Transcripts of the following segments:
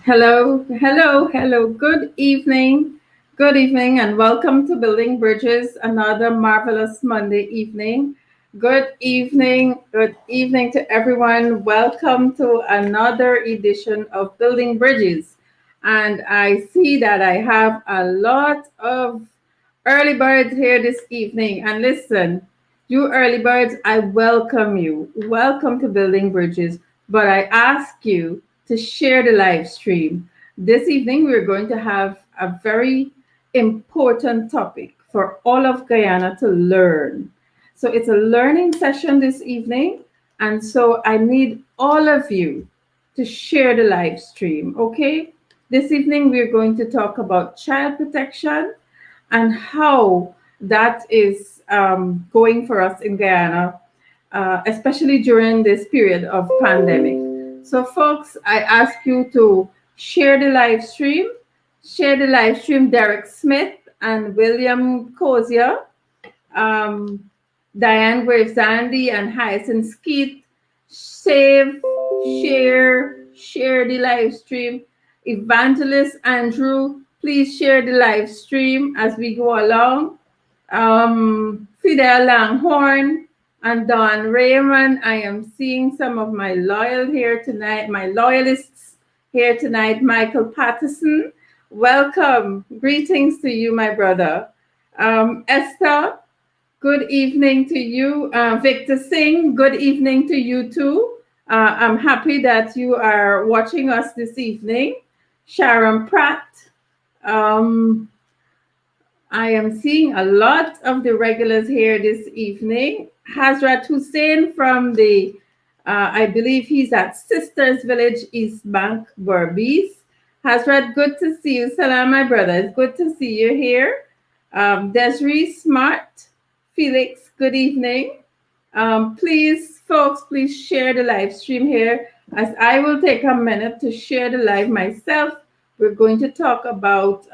Hello, hello, hello. Good evening, and welcome to Building Bridges, another marvelous Monday evening. Good evening to everyone. Welcome to another edition of Building Bridges. And I see that I have a lot of early birds here this evening. And listen, you early birds, I welcome you. Welcome to Building Bridges. But I ask you to share the live stream. This evening, we're going to have a very important topic for all of Guyana to learn. So it's a learning session this evening. And so I need all of you to share the live stream, okay? This evening, we're going to talk about child protection and how that is going for us in Guyana, especially during this period of pandemic. So, folks, I ask you to share the live stream. Share the live stream, Derek Smith and William Cozier, um, Diane Graves-Zandy and Hyacinth Skeet. Save, share the live stream. Evangelist Andrew, please share the live stream as we go along. Fidel Langhorn and Don Raymond. I am seeing some of my loyalists here tonight. Michael Patterson, welcome. Greetings to you, my brother. Esther, good evening to you. Victor Singh, good evening to you too. I'm happy that you are watching us this evening. Sharon Pratt. I am seeing a lot of the regulars here this evening. Hazrat Hussein from I believe he's at Sisters Village, East Bank, Berbice. Hazrat, good to see you. Salam, my brother. It's good to see you here. Desiree Smart, Felix, good evening. Please, folks, please share the live stream here as I will take a minute to share the live myself. We're going to talk about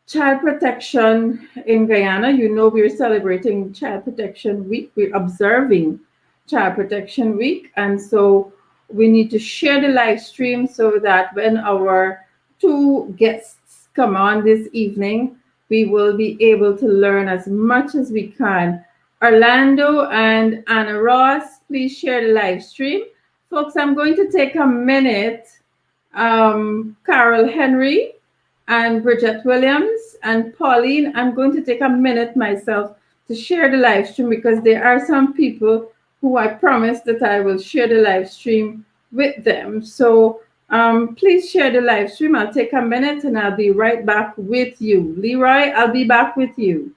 child protection in Guyana. You know, we're celebrating Child Protection Week. We're observing Child Protection Week. And so we need to share the live stream so that when our two guests come on this evening, we will be able to learn as much as we can. Orlando and Anna Ross, please share the live stream. Folks, I'm going to take a minute. Carol Henry and Bridget Williams and Pauline, I'm going to take a minute myself to share the live stream because there are some people who I promised that I will share the live stream with them. So please share the live stream. I'll take a minute and I'll be right back with you. Leroy, I'll be back with you.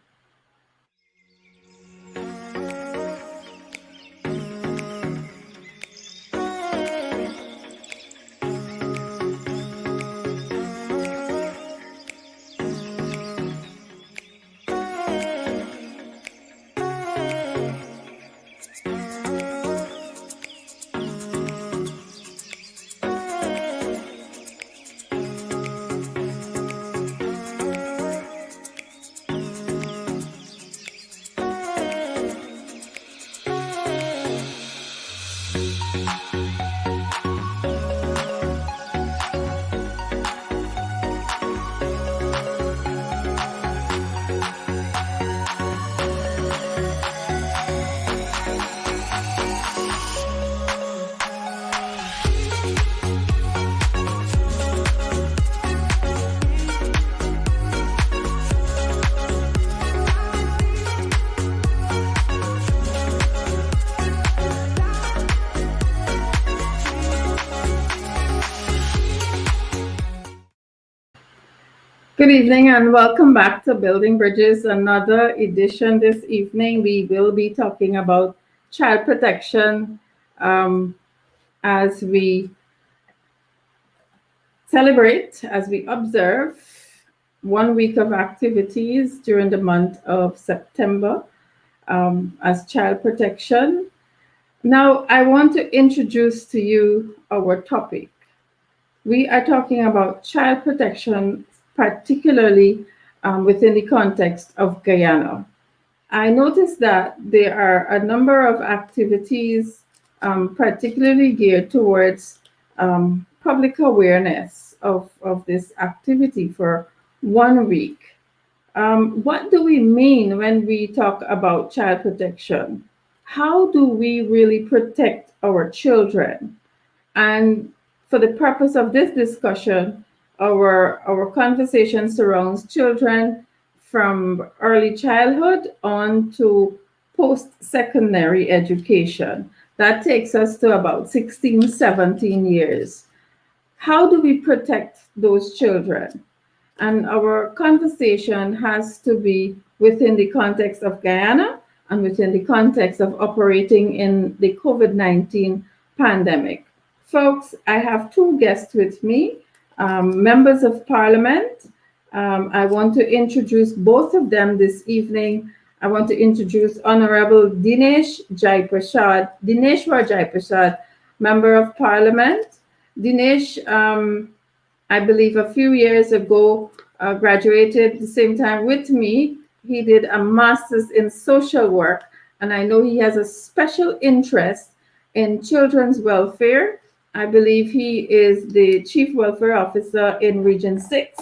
Good evening and welcome back to Building Bridges, another edition this evening. We will be talking about child protection as we celebrate, as we observe 1 week of activities during the month of September as child protection. Now, I want to introduce to you our topic. We are talking about child protection, particularly within the context of Guyana. I noticed that there are a number of activities, particularly geared towards public awareness of this activity for 1 week. What do we mean when we talk about child protection? How do we really protect our children? And for the purpose of this discussion, our conversation surrounds children from early childhood on to post-secondary education. That takes us to about 16, 17 years. How do we protect those children? And our conversation has to be within the context of Guyana and within the context of operating in the COVID-19 pandemic. Folks, I have two guests with me, members of parliament. I want to introduce both of them this evening. I want to introduce Honorable Dineshwar Jaipershad, Member of Parliament. Dinesh, I believe a few years ago, graduated the same time with me. He did a master's in social work, and I know he has a special interest in children's welfare. I believe he is the Chief Welfare Officer in Region 6,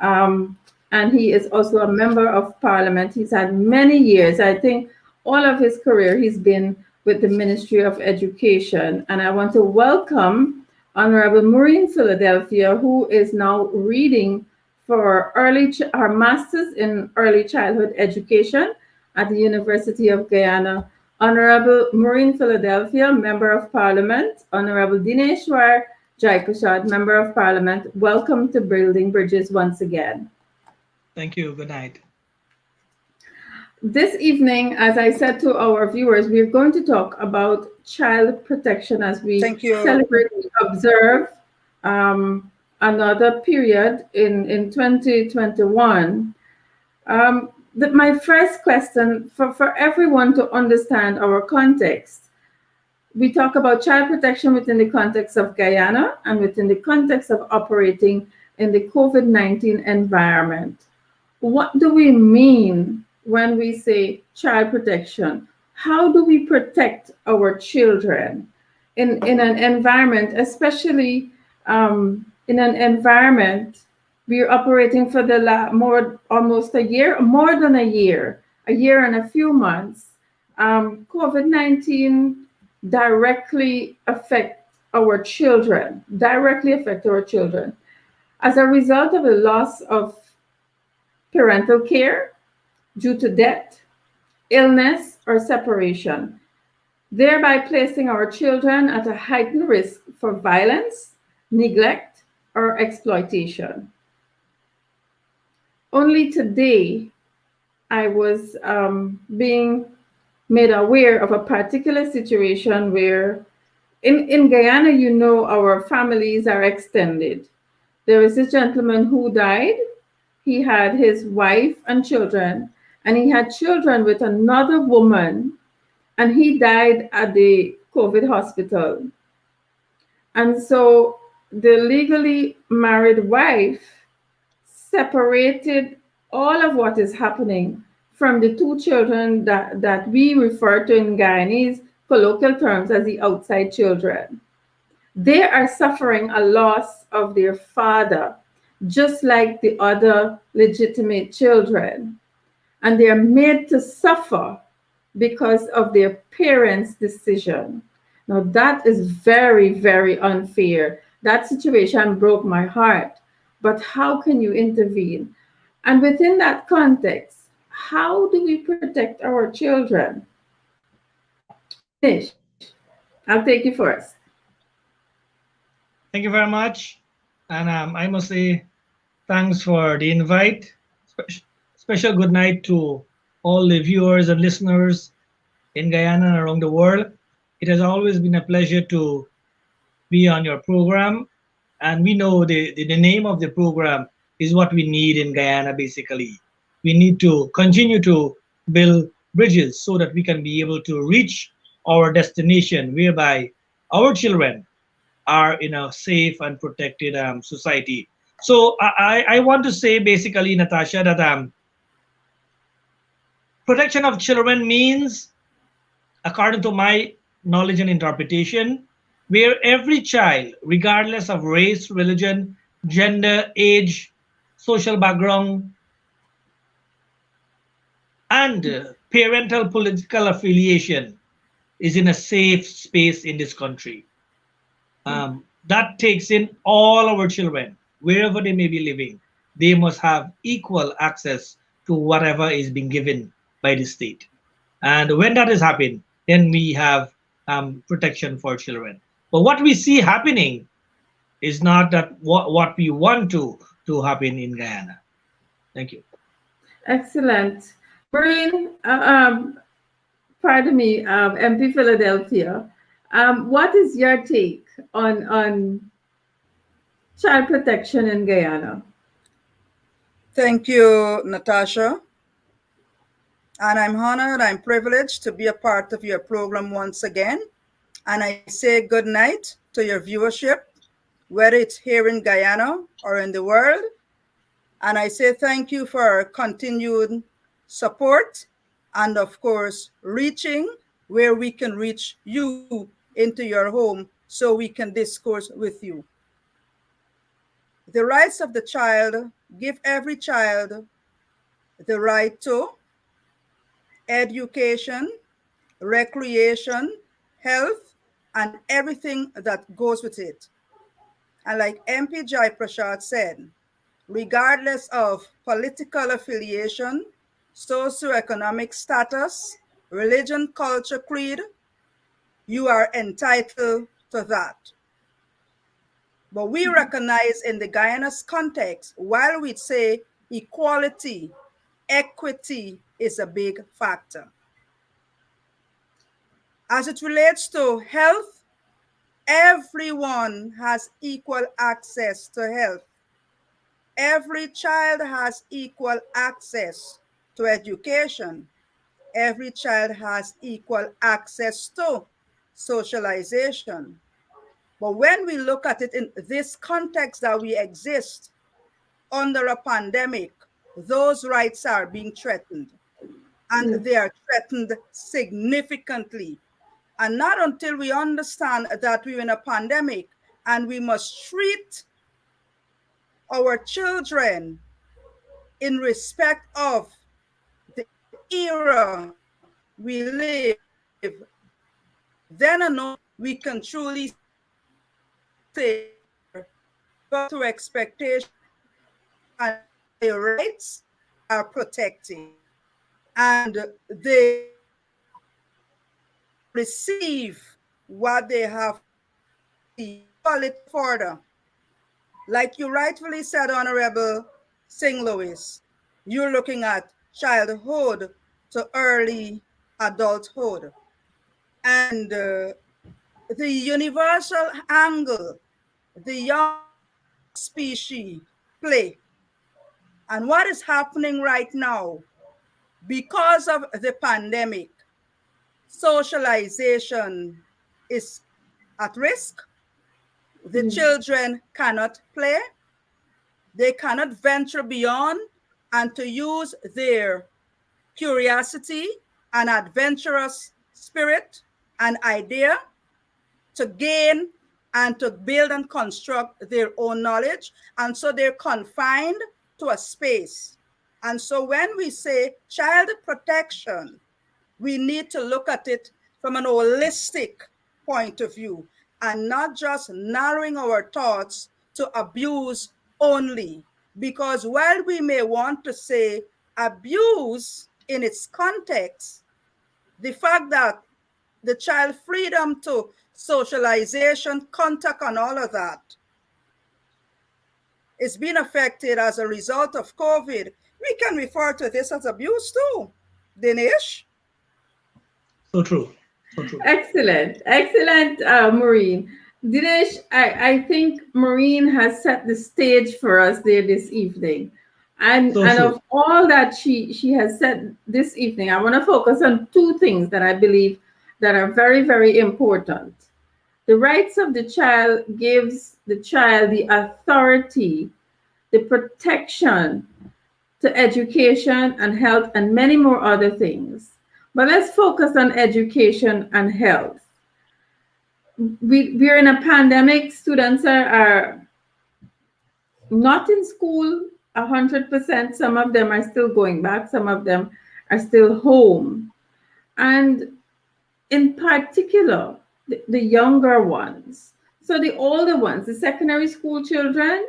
and he is also a member of Parliament. He's had many years, I think all of his career, he's been with the Ministry of Education, and I want to welcome Honorable Maureen Philadelphia, who is now reading for her master's in early childhood education at the University of Guyana. Honorable Maureen Philadelphia, Member of Parliament. Honorable Dineshwar Jaipershad, Member of Parliament. Welcome to Building Bridges once again. Thank you. Good night. This evening, as I said to our viewers, we're going to talk about child protection as we celebrate and observe another period in 2021. My first question, for everyone to understand our context, we talk about child protection within the context of Guyana and within the context of operating in the COVID-19 environment. What do we mean when we say child protection? How do we protect our children in an environment, especially in an environment we're operating for almost a year, more than a year and a few months. COVID-19 directly affect our children. As a result of the loss of parental care due to death, illness, or separation, thereby placing our children at a heightened risk for violence, neglect, or exploitation. Only today, I was being made aware of a particular situation where in Guyana, you know, our families are extended. There is a gentleman who died. He had his wife and children, and he had children with another woman, and he died at the COVID hospital. And so the legally married wife separated all of what is happening from the two children that we refer to in Guyanese colloquial terms as the outside children. They are suffering a loss of their father, just like the other legitimate children. And they are made to suffer because of their parents' decision. Now, that is very, very unfair. That situation broke my heart. But how can you intervene? And within that context, how do we protect our children? Dinesh, I'll take you first. Thank you very much. And I must say thanks for the invite. Special good night to all the viewers and listeners in Guyana and around the world. It has always been a pleasure to be on your program. And we know the name of the program is what we need in Guyana, basically. We need to continue to build bridges so that we can be able to reach our destination, whereby our children are in a safe and protected society. So I want to say, basically, Natasha, that protection of children means, according to my knowledge and interpretation, where every child, regardless of race, religion, gender, age, social background, and parental political affiliation, is in a safe space in this country. That takes in all our children, wherever they may be living. They must have equal access to whatever is being given by the state. And when that is happening, then we have protection for children. But what we see happening is not that what we want to happen in Guyana. Thank you. Excellent. Maureen, pardon me, MP Philadelphia, what is your take on child protection in Guyana? Thank you, Natasha. And I'm honored, I'm privileged to be a part of your program once again. And I say good night to your viewership, whether it's here in Guyana or in the world. And I say thank you for continued support and, of course, reaching where we can reach you into your home so we can discourse with you. The rights of the child give every child the right to education, recreation, health, and everything that goes with it. And like MP Jaipershad said, regardless of political affiliation, socioeconomic status, religion, culture, creed, you are entitled to that. But we recognize in the Guyana's context, while we say equality, equity is a big factor. As it relates to health, everyone has equal access to health. Every child has equal access to education. Every child has equal access to socialization. But when we look at it in this context that we exist under a pandemic, those rights are being threatened. And they are threatened significantly. And not until we understand that we're in a pandemic and we must treat our children in respect of the era we live, then and only we can truly say up to expectation and their rights are protected and they receive what they have further. Like you rightfully said, Honorable Singh-Lewis, you're looking at childhood to early adulthood. And the universal angle the young species play. And what is happening right now, because of the pandemic, socialization is at risk. The children cannot play. They cannot venture beyond and to use their curiosity and adventurous spirit and idea to gain and to build and construct their own knowledge. And so they're confined to a space. And so when we say child protection, we need to look at it from an holistic point of view and not just narrowing our thoughts to abuse only. Because while we may want to say abuse in its context, the fact that the child freedom to socialization, contact, and all of that is being affected as a result of COVID, we can refer to this as abuse too. Dinesh? So true. So true. Excellent. Excellent, Maureen. Dinesh, I think Maureen has set the stage for us there this evening. And of all that she has said this evening, I want to focus on two things that I believe that are very, very important. The rights of the child gives the child the authority, the protection to education and health and many more other things. But let's focus on education and health. we're in a pandemic. Students are not in school 100%. Some of them are still going back. Some of them are still home. And in particular, the younger ones. So the older ones, the secondary school children,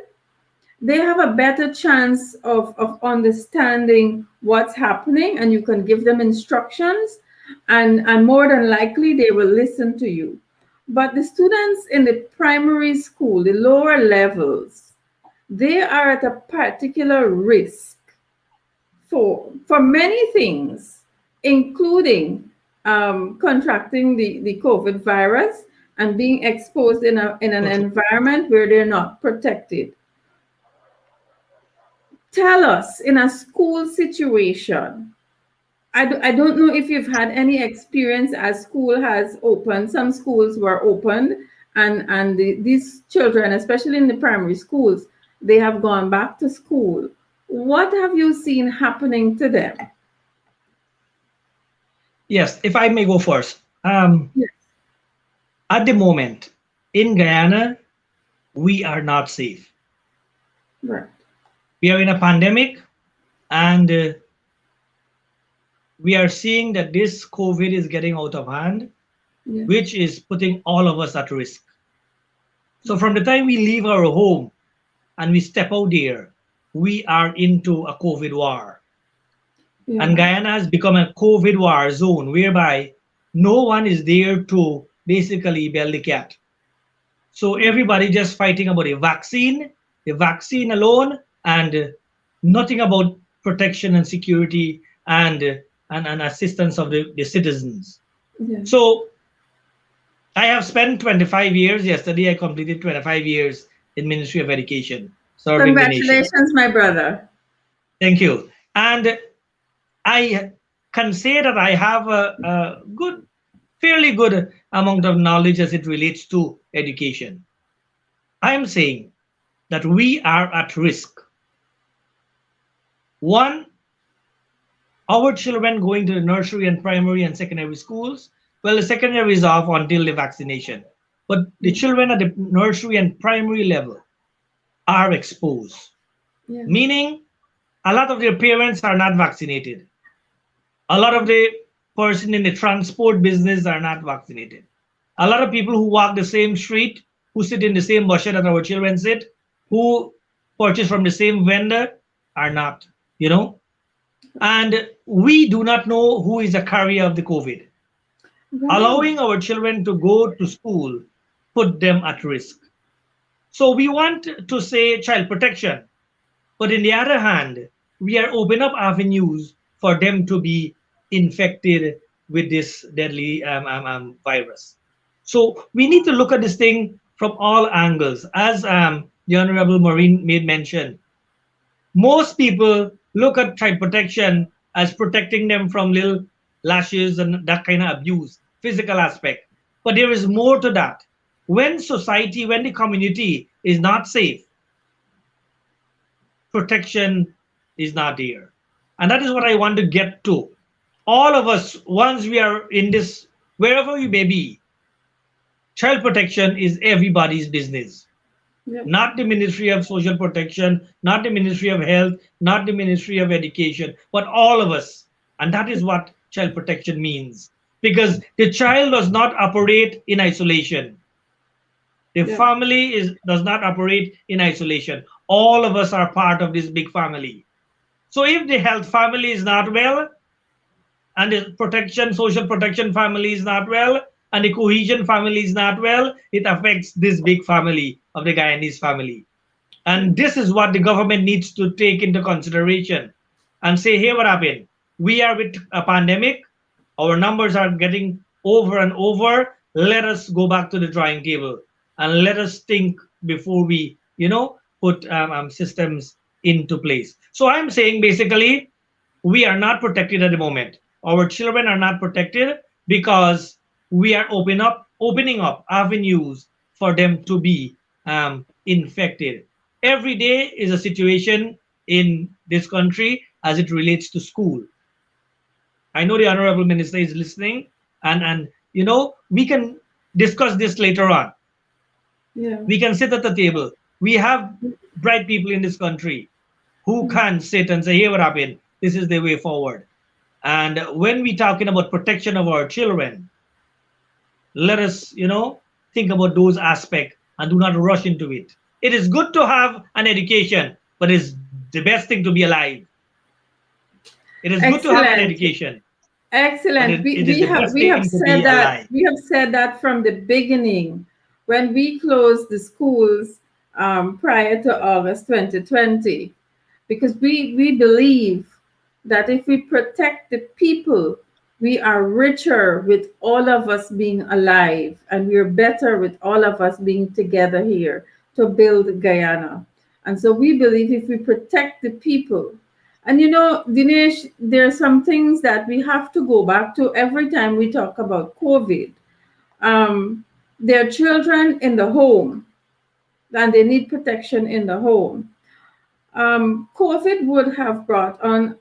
they have a better chance of understanding what's happening, and you can give them instructions, and more than likely they will listen to you. But the students in the primary school, the lower levels, they are at a particular risk for many things, including contracting the COVID virus and being exposed in an environment where they're not protected. Tell us, in a school situation, I don't know if you've had any experience as school has opened. Some schools were opened, and these children, especially in the primary schools, they have gone back to school. What have you seen happening to them? Yes, if I may go first. Yes. At the moment, in Guyana, we are not safe. Right. We are in a pandemic, and we are seeing that this COVID is getting out of hand, Yes. which is putting all of us at risk. So from the time we leave our home and we step out there, we are into a COVID war. Yeah. And Guyana has become a COVID war zone whereby no one is there to basically bell the cat. So everybody just fighting about the vaccine alone, and nothing about protection and security and assistance of the citizens. Yeah. So I have spent 25 years. Yesterday I completed 25 years in Ministry of Education, serving the nation. Congratulations, my brother. Thank you. And I can say that I have a good, fairly good amount of knowledge as it relates to education. I am saying that we are at risk. One, our children going to the nursery and primary and secondary schools, well, the secondary is off until the vaccination. But the children at the nursery and primary level are exposed, Yeah. meaning a lot of their parents are not vaccinated. A lot of the person in the transport business are not vaccinated. A lot of people who walk the same street, who sit in the same bushel that our children sit, who purchase from the same vendor are not, And we do not know who is a carrier of the COVID. Right. Allowing our children to go to school put them at risk. So we want to say child protection, but in the other hand, we are opening up avenues for them to be infected with this deadly virus. So we need to look at this thing from all angles. As the Honorable Maureen made mention, most people look at child protection as protecting them from little lashes and that kind of abuse, physical aspect. But there is more to that. When society, when the community is not safe, protection is not there. And that is what I want to get to. All of us, once we are in this, wherever we may be, child protection is everybody's business. Yeah. Not the Ministry of Social Protection, not the Ministry of Health, not the Ministry of Education, but all of us. And that is what child protection means. Because the child does not operate in isolation. The family does not operate in isolation. All of us are part of this big family. So if the health family is not well, and the protection, social protection family is not well, and the cohesion family is not well, it affects this big family of the Guyanese family. And this is what the government needs to take into consideration and say, hey, what happened? We are with a pandemic. Our numbers are getting over and over. Let us go back to the drawing table and let us think before we, put systems into place. So I'm saying basically, we are not protected at the moment. Our children are not protected because we are opening up avenues for them to be infected. Every day is a situation in this country as it relates to school. I know the Honorable Minister is listening, and we can discuss this later on. Yeah. We can sit at the table. We have bright people in this country who can sit and say, hey, what happened? This is the way forward. And when we're talking about protection of our children, let us, think about those aspects and do not rush into it. It is good to have an education, but it's the best thing to be alive. It is good to have an Excellent. education, but Excellent. it is the best We have thing to be said that alive. from the beginning when we closed the schools prior to August 2020, because we believe that if we protect the people, we are richer with all of us being alive, and we're better with all of us being together here to build Guyana. And so we believe if we protect the people, and Dinesh, there are some things that we have to go back to every time we talk about COVID. There are children in the home, and they need protection in the home. COVID would have brought on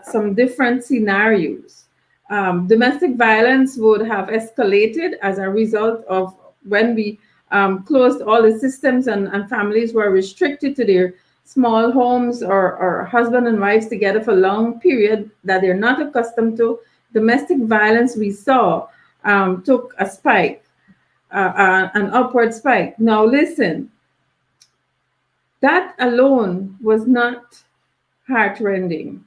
some different scenarios. Domestic violence would have escalated as a result of when we closed all the systems, and families were restricted to their small homes, or husband and wives together for long period that they're not accustomed to. Domestic violence we saw took a spike, an upward spike. Now listen, that alone was not heartrending.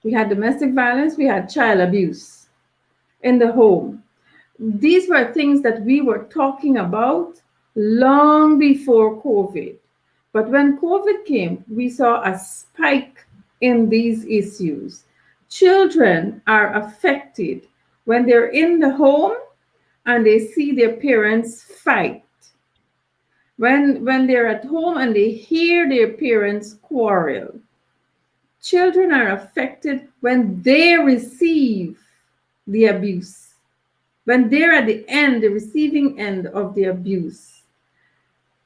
We had domestic violence, we had child abuse in the home. These were things that we were talking about long before COVID. But when COVID came, we saw a spike in these issues. Children are affected when they're in the home and they see their parents fight. When they're at home and they hear their parents quarrel. Children are affected when they receive the abuse, when they're at the end, the receiving end of the abuse.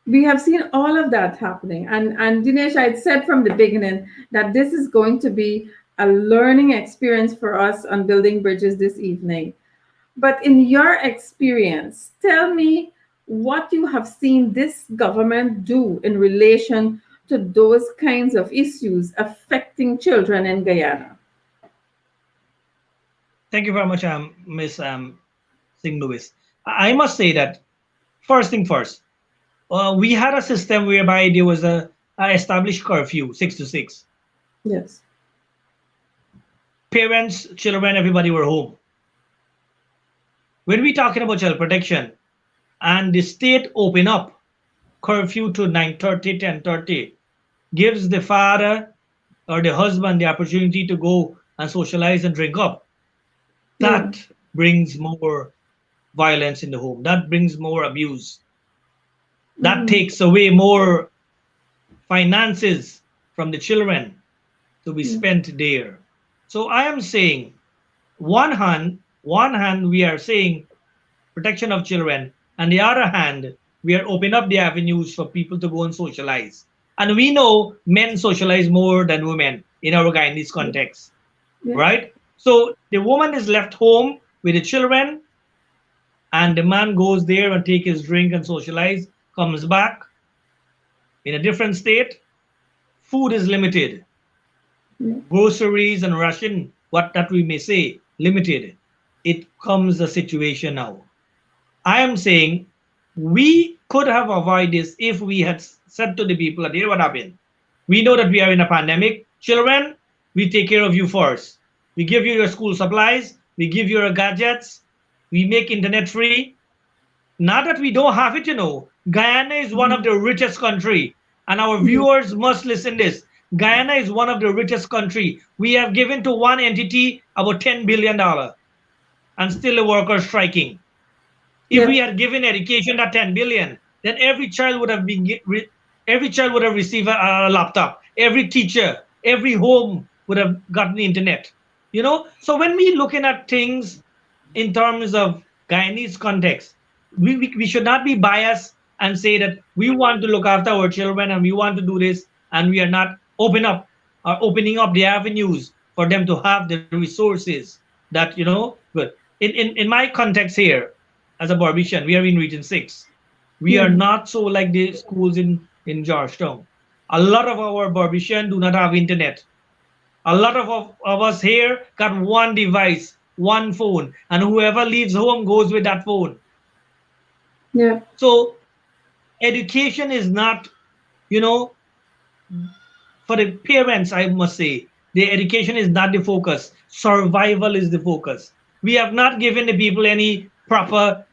We have seen all of that happening. And Dinesh, I had said from the beginning that this is going to be a learning experience for us on Building Bridges this evening. But in your experience, tell me what you have seen this government do in relation to those kinds of issues affecting children in Guyana. Thank you very much, Miss Singh-Lewis. I must say that first thing first, we had a system whereby there was a established curfew, 6 to 6. Yes. Parents, children, everybody were home. When we're talking about child protection, and the state open up curfew to 9:30, 10:30, gives the father or the husband the opportunity to go and socialize and drink up. That brings more violence in the home. That brings more abuse. That takes away more finances from the children to be spent there. So I am saying, one hand we are saying protection of children, and the other hand, we are opening up the avenues for people to go and socialize. And we know men socialize more than women in our Guyanese context, right? So the woman is left home with the children, and the man goes there and take his drink and socialize, comes back in a different state. Food is limited. Groceries and ration, what that we may say, limited. It comes a situation now. I am saying we could have avoided this if we had said to the people that, here what happened. We know that we are in a pandemic. Children, we take care of you first. We give you your school supplies. We give you your gadgets. We make internet free. Not that we don't have it, Guyana is one of the richest country. And our viewers must listen this. Guyana is one of the richest country. We have given to one entity about $10 billion. And still the workers striking. If we had given education that 10 billion, then every child would have received a laptop. Every teacher, every home would have gotten the internet. So when we looking at things in terms of Guyanese context, we should not be biased and say that we want to look after our children and we want to do this, and we are not opening up the avenues for them to have the resources that good. In my context here, as a Barbician, we are in Region 6. We are not so like the schools in Georgetown. A lot of our Barbician do not have internet. A lot of us here got one device, one phone, and whoever leaves home goes with that phone. Yeah. So education is not, you know, for the parents, I must say, the education is not the focus. Survival is the focus. We have not given the people any proper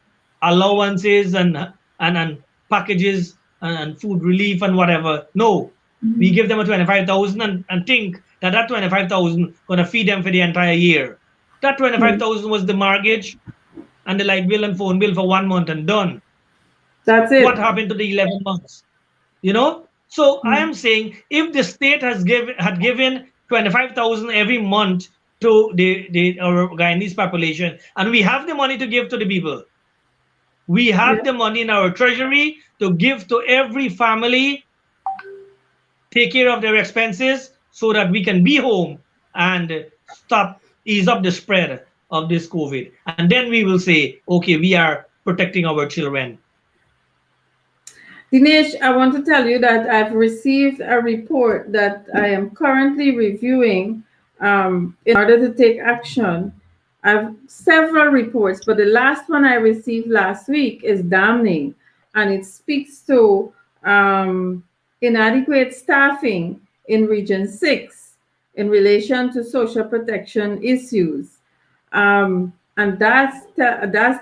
allowances and packages and food relief and whatever. No, we give them a 25,000 and think that that 25,000 gonna feed them for the entire year. That 25,000 was the mortgage and the light bill and phone bill for 1 month and done. That's What it. happened to the 11 months? You know, so I am saying if the state had given 25,000 every month to the our Guyanese population, and we have the money to give to the people, we have Yeah. the money in our treasury to give to every family, take care of their expenses so that we can be home and ease up the spread of this COVID, and then we will say, okay, we are protecting our children. Dinesh, I want to tell you that I've received a report that I am currently reviewing in order to take action. I've several reports, but the last one I received last week is damning, and it speaks to inadequate staffing in Region 6 in relation to social protection issues. And that's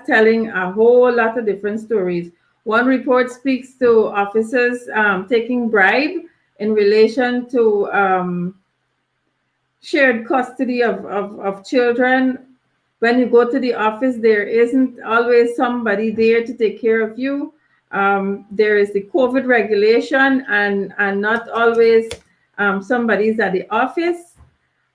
telling a whole lot of different stories. One report speaks to officers taking bribe in relation to shared custody of children. When you go to the office, there isn't always somebody there to take care of you. There is the COVID regulation, and not always somebody's at the office.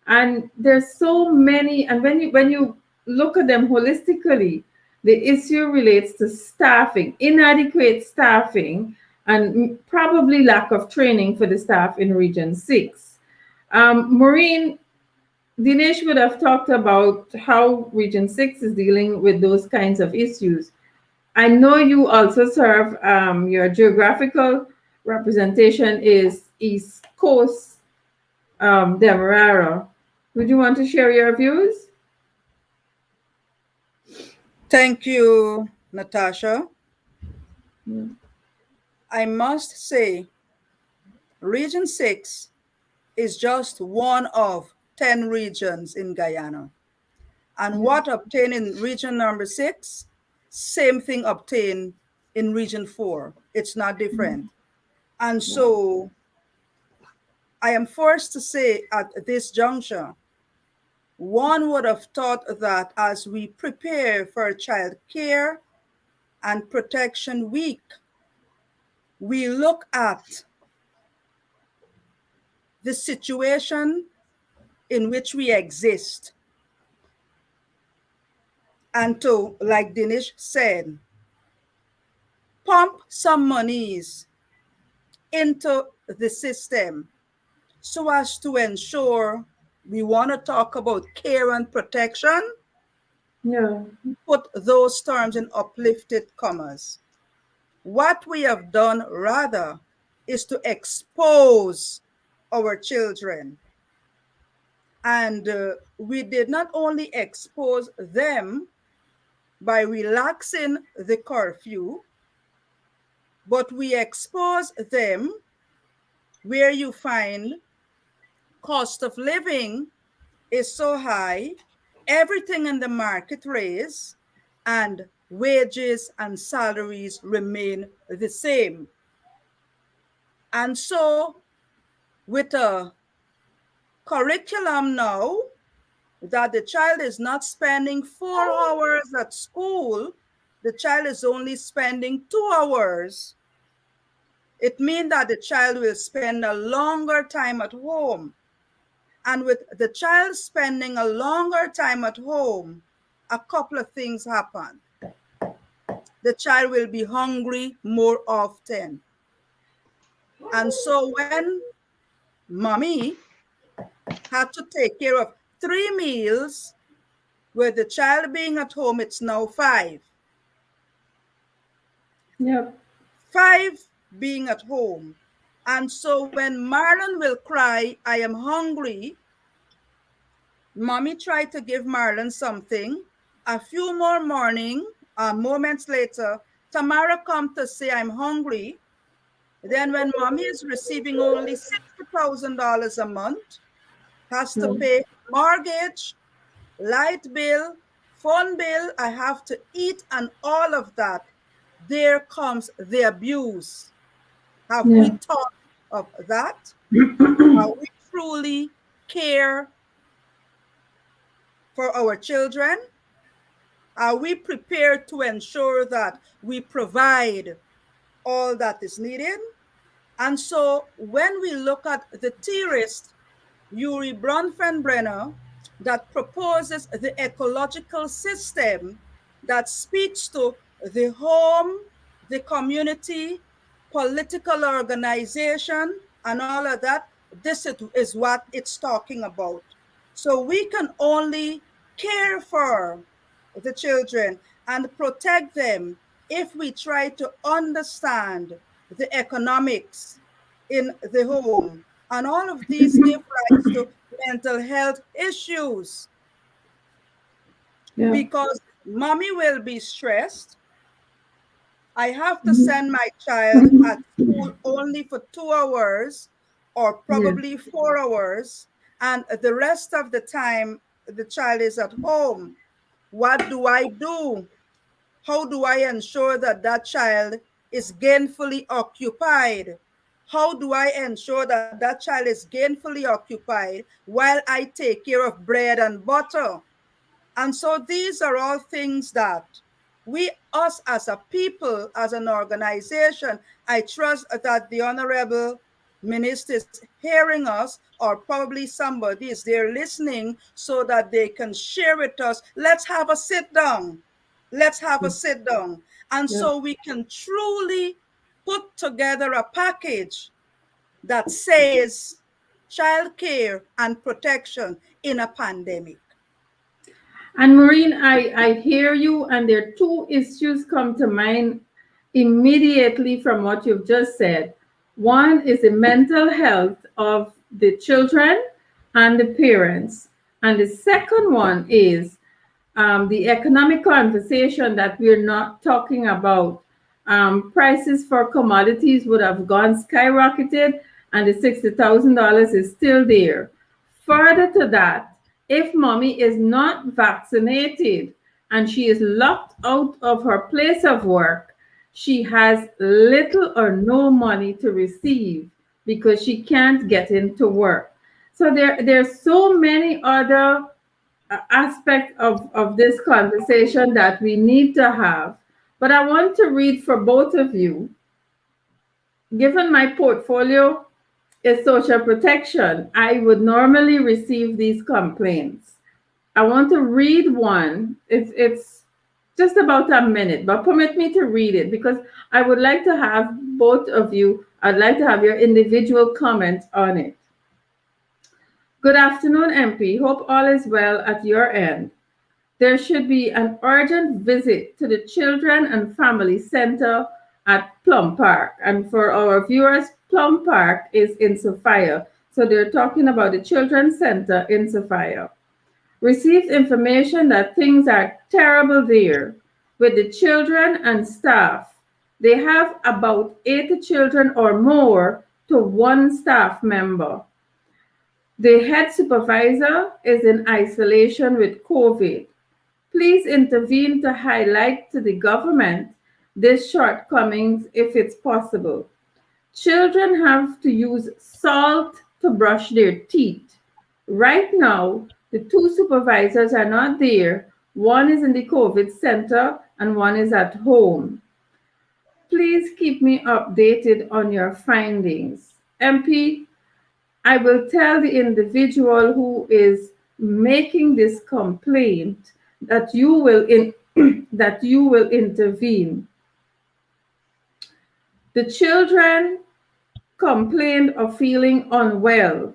And there's so many, and when you look at them holistically, the issue relates to staffing, inadequate staffing, and probably lack of training for the staff in Region 6. Maureen, Dinesh would have talked about how Region 6 is dealing with those kinds of issues. I know you also serve, your geographical representation is East Coast, Demerara. Would you want to share your views? Thank you, Natasha. Yeah. I must say, Region 6 is just one of 10 regions in Guyana. And what obtained in region number 6, same thing obtained in region 4. It's not different. And so I am forced to say at this juncture, one would have thought that as we prepare for Child Care and Protection Week, we look at the situation in which we exist. And to, like Dinesh said, pump some monies into the system so as to ensure we want to talk about care and protection, Yeah. put those terms in uplifted commas. What we have done rather is to expose our children. And we did not only expose them by relaxing the curfew, but we expose them where you find cost of living is so high, everything in the market raise, and wages and salaries remain the same. And so with a curriculum now that the child is not spending 4 hours at school, the child is only spending 2 hours. It means that the child will spend a longer time at home. And with the child spending a longer time at home, a couple of things happen. The child will be hungry more often. And so when mommy had to take care of 3 meals, with the child being at home, it's now 5. Yep. 5 being at home. And so when Marlon will cry, I am hungry, mommy tried to give Marlon something. A few more moments later, Tamara come to say, I'm hungry. Then when mommy is receiving only $60,000 a month, has to Mm. pay mortgage, light bill, phone bill, I have to eat and all of that, there comes the abuse. Have we Yeah. thought of that? Are we truly care for our children? Are we prepared to ensure that we provide all that is needed? And so when we look at the theorist, Yuri Bronfenbrenner, that proposes the ecological system that speaks to the home, the community, political organization, and all of that, this is what it's talking about. So we can only care for the children and protect them if we try to understand the economics in the home. And all of these give rise to mental health issues Yeah. because mommy will be stressed. I have to Mhm. send my child at school only for 2 hours or Yeah. probably 4 hours, and the rest of the time the child is at home. What do I do? How do I ensure that that child is gainfully occupied? How do I ensure that that child is gainfully occupied while I take care of bread and butter? And so these are all things that us as a people, as an organization, I trust that the Honorable Minister is hearing us, or probably somebody is there listening so that they can share with us. Let's have a sit down. Let's have a sit down. And Yeah. so we can truly put together a package that says child care and protection in a pandemic. And Maureen, I hear you, and there are two issues come to mind immediately from what you've just said. One is the mental health of the children and the parents. And the second one is the economic conversation that we're not talking about. Prices for commodities would have gone skyrocketed, and the $60,000 is still there. Further to that, if mommy is not vaccinated and she is locked out of her place of work, she has little or no money to receive because she can't get into work. So there's so many other aspect of this conversation that we need to have. But I want to read for both of you. Given my portfolio is social protection, I would normally receive these complaints. I want to read one. It's just about a minute, but permit me to read it because I would like to have both of you, I'd like to have your individual comments on it. Good afternoon, MP. Hope all is well at your end. There should be an urgent visit to the Children and Family Center at Plum Park. And for our viewers, Plum Park is in Sophia. So they're talking about the Children's Center in Sophia. Received information that things are terrible there with the children and staff. They have about 80 children or more to one staff member. The head supervisor is in isolation with COVID. Please intervene to highlight to the government these shortcomings if it's possible. Children have to use salt to brush their teeth. Right now, the two supervisors are not there. One is in the COVID center and one is at home. Please keep me updated on your findings. MP, I will tell the individual who is making this complaint that you will that you will intervene. The children complained of feeling unwell,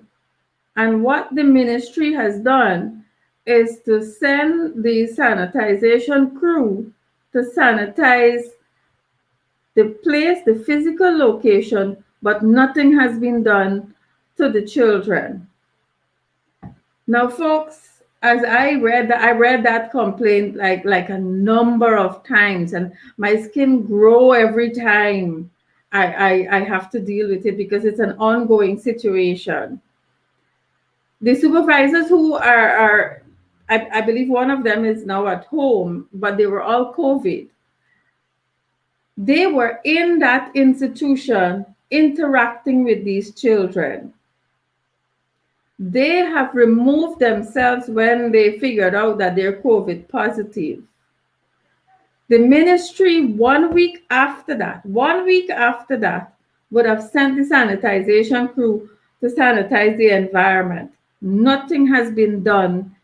and what the ministry has done is to send the sanitization crew to sanitize the place, the physical location, but nothing has been done to the children. Now, folks, as I read that complaint like a number of times, and my skin grow every time I have to deal with it because it's an ongoing situation. The supervisors who are I believe one of them is now at home, but they were all COVID. They were in that institution interacting with these children. They have removed themselves when they figured out that they're COVID positive. The ministry, 1 week after that, would have sent the sanitization crew to sanitize the environment. Nothing has been done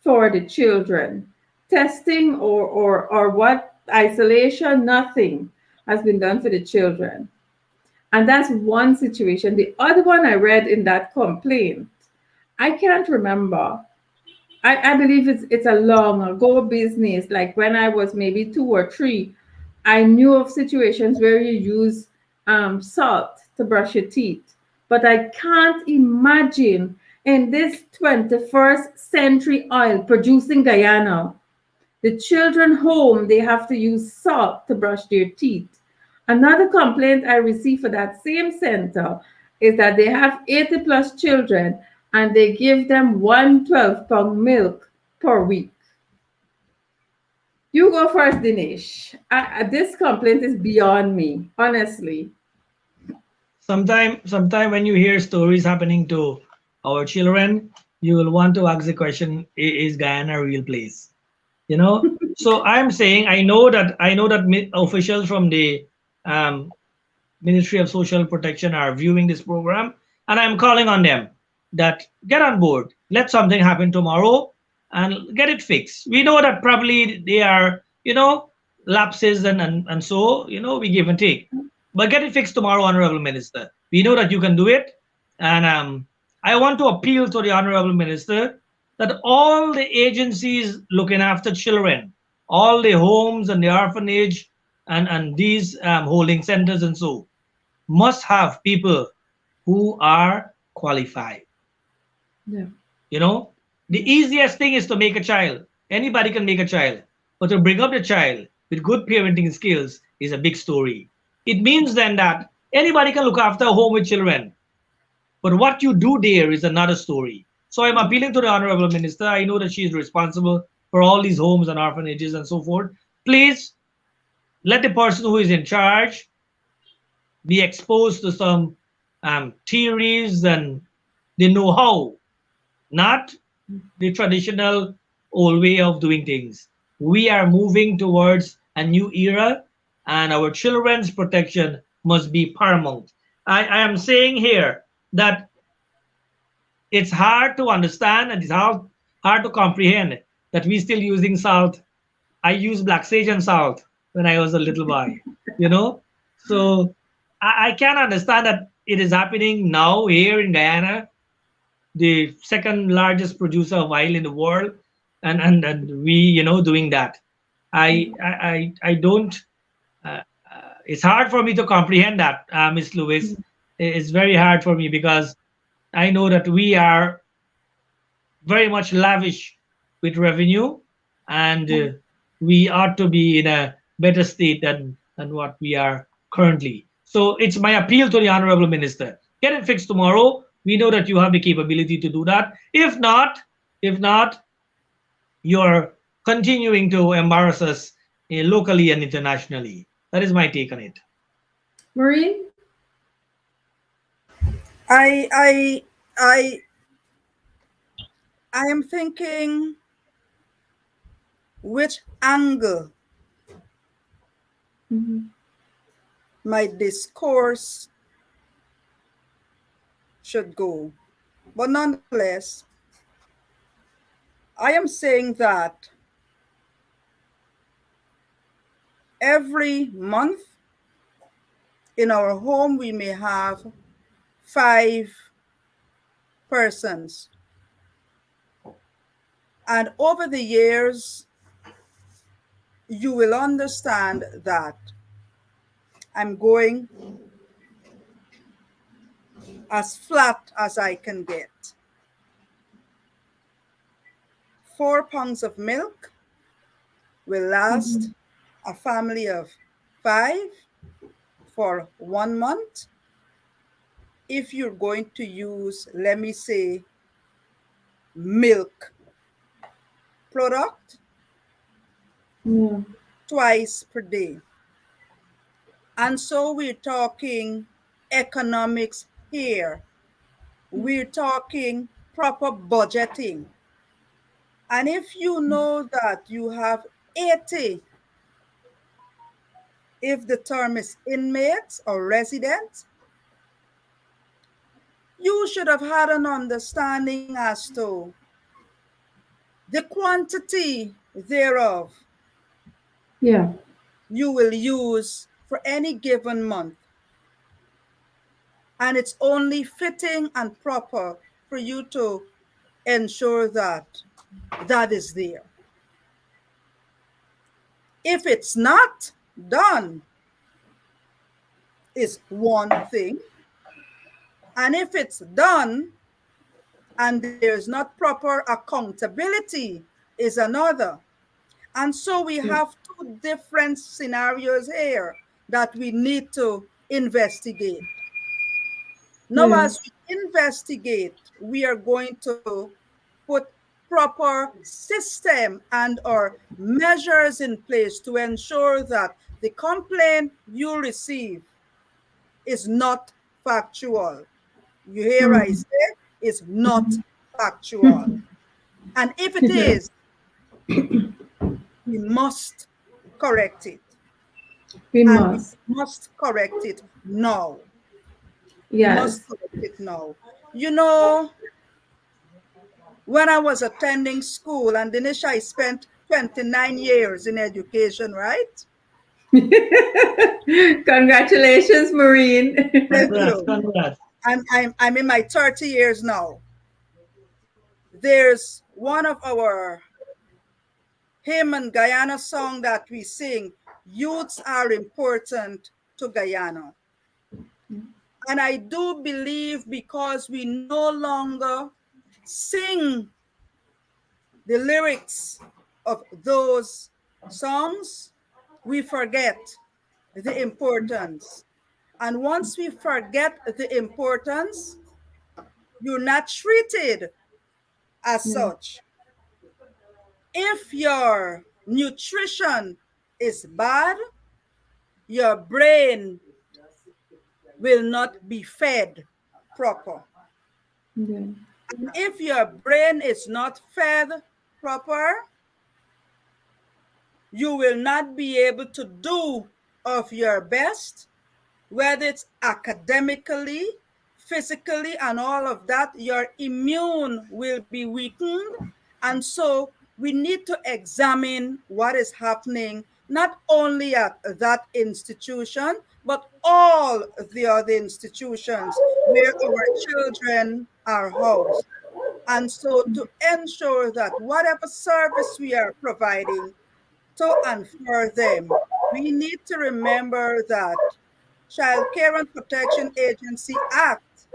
for the children. Testing or what, isolation, nothing has been done for the children. And that's one situation. The other one I read in that complaint, I can't remember. I believe it's a long ago business. Like when I was maybe 2 or 3, I knew of situations where you use salt to brush your teeth. But I can't imagine in this 21st century oil producing Guyana, the children home, they have to use salt to brush their teeth. Another complaint I received for that same center is that they have 80 plus children and they give them 1 12-pound milk per week. You go first, Dinesh. This complaint is beyond me, honestly. Sometime when you hear stories happening to our children, you will want to ask the question: Is Guyana a real place? You know. So I'm saying I know that officials from the um, Ministry of Social Protection are viewing this program, and I'm calling on them that get on board. Let something happen tomorrow and get it fixed. We know that probably they are, lapses and so, we give and take. But get it fixed tomorrow, Honorable Minister. We know that you can do it. And I want to appeal to the Honorable Minister that all the agencies looking after children, all the homes and the orphanage and these holding centers and so must have people who are qualified. Yeah. You know, the easiest thing is to make a child. Anybody can make a child. But to bring up the child with good parenting skills is a big story. It means then that anybody can look after a home with children. But what you do there is another story. So I'm appealing to the Honorable Minister. I know that she is responsible for all these homes and orphanages and so forth. Please let the person who is in charge be exposed to some theories and the know-how, not the traditional old way of doing things. We are moving towards a new era, and our children's protection must be paramount. I am saying here that it's hard to understand and it's hard to comprehend that we're still using salt. I used black sage and salt when I was a little boy, you know? So I can't understand that it is happening now here in Guyana, the second largest producer of oil in the world, and we, doing that. I don't. Uh, it's hard for me to comprehend that, Miss Lewis. It's very hard for me because I know that we are very much lavish with revenue, and we ought to be in a better state than what we are currently. So it's my appeal to the Honorable Minister. Get it fixed tomorrow. We know that you have the capability to do that. If not, you're continuing to embarrass us locally and internationally. That is my take on it. Maureen? I I I I am thinking which angle Mhm. my discourse should go. But nonetheless, I am saying that every month in our home we may have 5 persons. And over the years, you will understand that I'm going as flat as I can get. 4 pounds of milk will last a family of 5 for 1 month. If you're going to use, let me say, milk product twice per day. And so we're talking economics here. We're talking proper budgeting. And if you know that you have 80, if the term is inmates or residents, you should have had an understanding as to the quantity thereof you will use for any given month. And it's only fitting and proper for you to ensure that that is there. If it's not done, is one thing. And if it's done and there's not proper accountability, is another. And so we have 2 different scenarios here that we need to investigate. Now, as we investigate, we are going to put proper system and or measures in place to ensure that the complaint you receive is not factual. You hear I say is not factual. And if it is, we must correct it. We must correct it now. Yes. We must correct it now. You know, when I was attending school, and Dineshwar, I spent 29 years in education, right? Congratulations, Maureen. Thank you. Congrats. I'm in my 30 years now. There's one of our hymn and Guyana song that we sing, youths are important to Guyana. And I do believe because we no longer sing the lyrics of those songs, we forget the importance. And once we forget the importance, you're not treated as such. If your nutrition is bad, your brain will not be fed proper. And if your brain is not fed proper, you will not be able to do of your best, whether it's academically, physically, and all of that. Your immune will be weakened. And so we need to examine what is happening, not only at that institution, but all the other institutions where our children are housed. And so to ensure that whatever service we are providing to and for them, we need to remember that Child Care and Protection Agency Act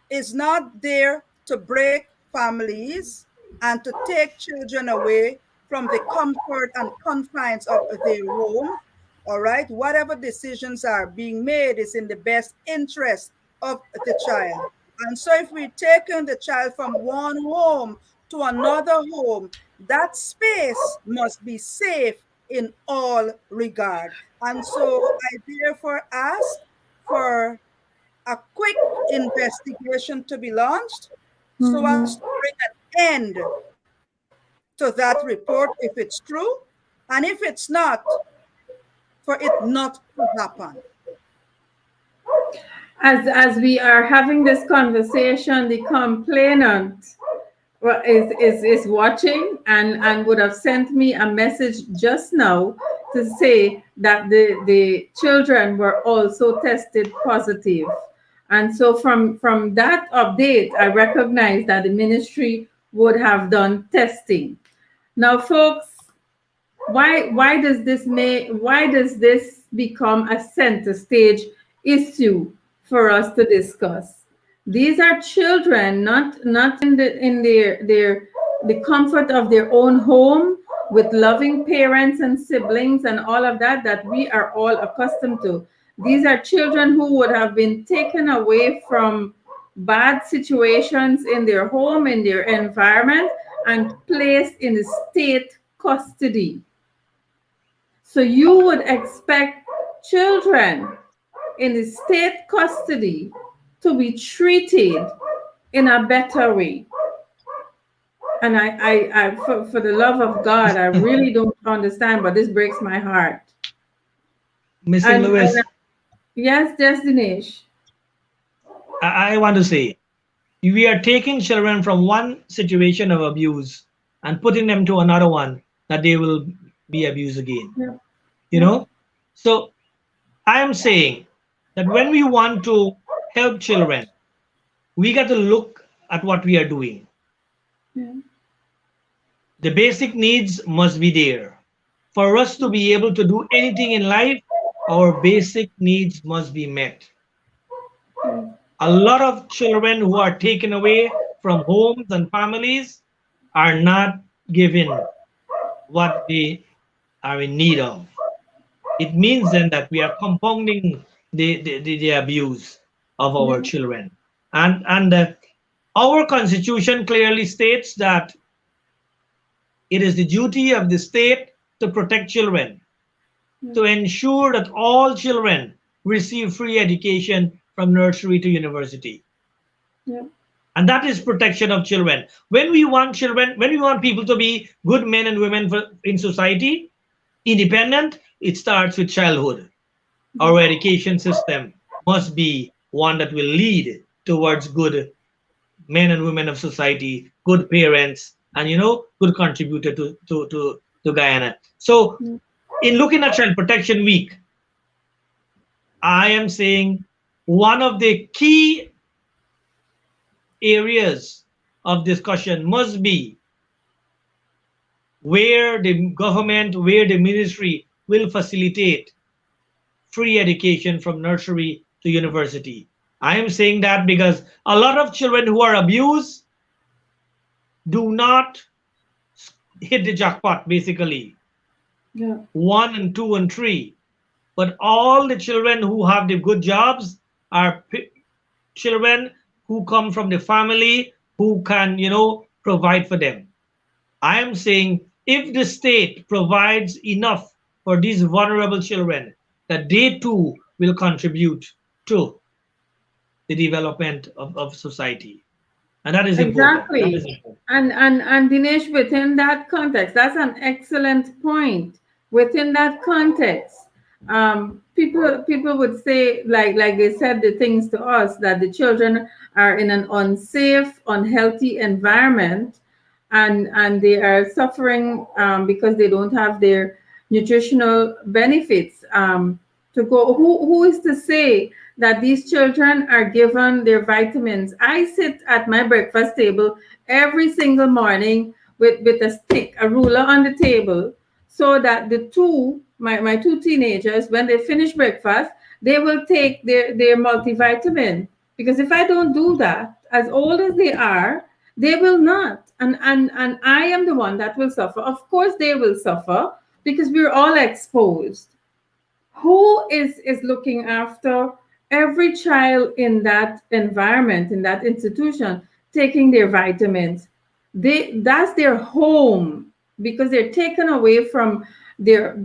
is not there to break families and to take children away from the comfort and confines of their home. All right, whatever decisions are being made is in the best interest of the child. And so if we're taking the child from one home to another home, that space must be safe in all regard. And so I therefore ask for a quick investigation to be launched so as to bring an end to that report if it's true, and if it's not, for it not to happen. As we are having this conversation, the complainant is watching and would have sent me a message just now to say that the children were also tested positive. And so from that update, I recognize that the ministry would have done testing. Now, folks, why does this become a center stage issue for us to discuss. These are children, not in the comfort of their own home with loving parents and siblings and all of that that we are all accustomed to. These are children who would have been taken away from bad situations in their home, in their environment, and placed in state custody. So you would expect children in the state custody to be treated in a better way. And for the love of God, I really don't understand, but this breaks my heart. Miss Singh-Lewis, Yes, Dinesh. I want to say, we are taking children from one situation of abuse and putting them to another one that they will be abused again. Yeah. You know? So I am saying that when we want to help children, we got to look at what we are doing. Yeah. The basic needs must be there. For us to be able to do anything in life, our basic needs must be met. A lot of children who are taken away from homes and families are not given what they are in need of. It means then that we are compounding the abuse of our children. And our constitution clearly states that it is the duty of the state to protect children, to ensure that all children receive free education from nursery to university. Yeah. And that is protection of children. When we want children, when we want people to be good men and women in society, independent, it starts with childhood. Our education system must be one that will lead towards good men and women of society, good parents, and good contributor to Guyana. So in looking at Child Protection Week, I am saying one of the key areas of discussion must be where the government, where the ministry will facilitate free education from nursery to university. I am saying that because a lot of children who are abused do not hit the jackpot, basically. Yeah. 1 and 2 and 3. But all the children who have the good jobs are children who come from the family who can, provide for them. I am saying if the state provides enough for these vulnerable children, that they too will contribute to the development of society. And that is important. Exactly. That is important. And Dinesh, within that context, that's an excellent point. Within that context, people would say, like they said the things to us, that the children are in an unsafe, unhealthy environment, and they are suffering because they don't have their nutritional benefits to go. Who is to say that these children are given their vitamins? I sit at my breakfast table every single morning with a stick, a ruler on the table, so that my two teenagers, when they finish breakfast, they will take their multivitamin. Because if I don't do that, as old as they are, they will not. And I am the one that will suffer. Of course they will suffer because we're all exposed. Who is looking after every child in that environment, in that institution, taking their vitamins? That's their home, because they're taken away from their